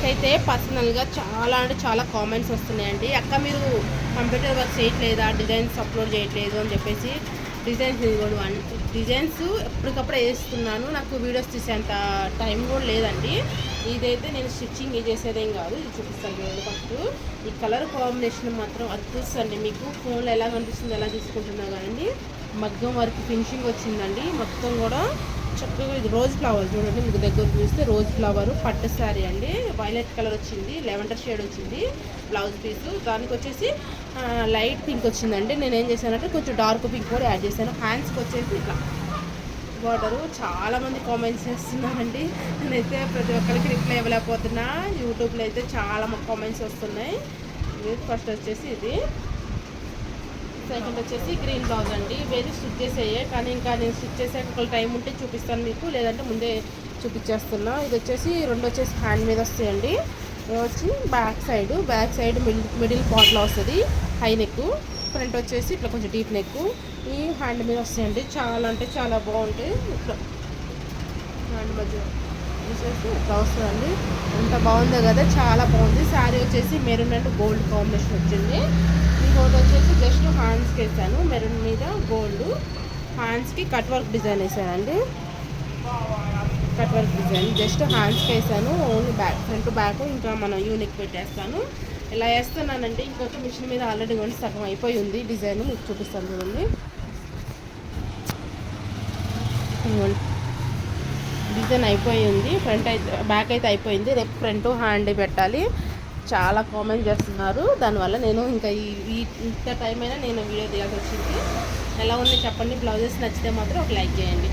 నాకైతే పర్సనల్గా చాలా అంటే చాలా కామెంట్స్ వస్తున్నాయండి. అక్క మీరు కంప్యూటర్ వర్క్ చేయట్లేదా, డిజైన్స్ అప్లోడ్ చేయట్లేదు అని చెప్పేసి. డిజైన్స్ ఎప్పటికప్పుడు వేస్తున్నాను, నాకు వీడియోస్ తీసేంత టైం కూడా లేదండి. ఇదైతే నేను స్టిచ్చింగ్ చేసేదేం కాదు, ఇది చూపిస్తాను చూడండి. ఫస్ట్ ఈ కలర్ కాంబినేషన్ మాత్రం అద్భుతండి. మీకు ఫోన్లో ఎలా కనిపిస్తుంది ఎలా తీసుకుంటున్నా కానీ మగ్గం వర్క్ ఫినిషింగ్ వచ్చిందండి. మొత్తం కూడా చక్కగా ఇది రోజ్ ఫ్లవర్ చూడండి, మీకు దగ్గర చూస్తే రోజ్ ఫ్లవర్ పట్టు శారీ అండి. వైలెట్ కలర్ వచ్చింది, లెవెండర్ షేడ్ వచ్చింది బ్లౌజ్ పీసు. దానికి వచ్చేసి లైట్ పింక్ వచ్చిందండి. నేను ఏం చేశానంటే కొంచెం డార్క్ పింక్ కూడా యాడ్ చేశాను. హ్యాండ్స్కి వచ్చేసి ఇట్లా బార్డరు. చాలామంది కామెంట్స్ చేస్తున్నారండి, నేనైతే ప్రతి ఒక్కరికి రిప్లై ఇవ్వలేకపోతున్నా. యూట్యూబ్లో అయితే చాలా కామెంట్స్ వస్తున్నాయి. ఫస్ట్ వచ్చేసి ఇది, సెకండ్ వచ్చేసి గ్రీన్ బ్లౌజ్ అండి. వేరే స్టిచ్ చేసేయే, కానీ ఇంకా నేను స్టిచ్ చేసాక ఒకళ్ళు టైం ఉంటే చూపిస్తాను మీకు, లేదంటే ముందే చూపించేస్తున్నా. ఇది వచ్చేసి రెండు వచ్చేసి హ్యాండ్ మీద వస్తాయండి. వచ్చి బ్యాక్ సైడ్ మిడిల్ పార్ట్లో వస్తుంది హై నెక్. ఫ్రంట్ వచ్చేసి ఇట్లా కొంచెం డీప్ నెక్. ఈ హ్యాండ్ మీద వస్తాయండి. చాలా అంటే చాలా బాగుంటాయి. ఇట్లా హ్యాండ్ మధ్య వచ్చేసి ఇట్లా వస్తుందండి. ఎంత బాగుందో కదా, చాలా బాగుంది. శారీ వచ్చేసి మెరూన్ అండ్ గోల్డ్ కాంబినేషన్ వచ్చింది. ఇంకోటి వచ్చేసి జస్ట్ హ్యాండ్స్కి వేసాను, మెరూన్ మీద గోల్డ్. హ్యాండ్స్కి కట్ వర్క్ డిజైన్ వేసానండి. కట్ వర్క్ డిజైన్ జస్ట్ హ్యాండ్స్కి వేసాను. ఓన్లీ ఫ్రంట్ బ్యాక్ ఇంకా మనం యూనిక్ పెట్టేస్తాను. ఇలా వేస్తున్నానంటే ఇంకొక మిషన్ మీద ఆల్రెడీ కొన్ని సగం అయిపోయి ఉంది డిజైన్, మీకు చూపిస్తాను చూడండి. డిజైన్ అయిపోయి ఉంది, ఫ్రంట్ అయితే బ్యాక్ అయితే అయిపోయింది. రేపు ఫ్రంట్ హ్యాండ్ పెట్టాలి. చాలా కామెంట్ చేస్తున్నారు, దానివల్ల నేను ఇంకా ఇంత టైం అయినా నేను వీడియో తీయాల్సి వచ్చింది. ఎలా ఉంది చెప్పండి. బ్లౌజెస్ నచ్చితే మాత్రం ఒక లైక్ చేయండి.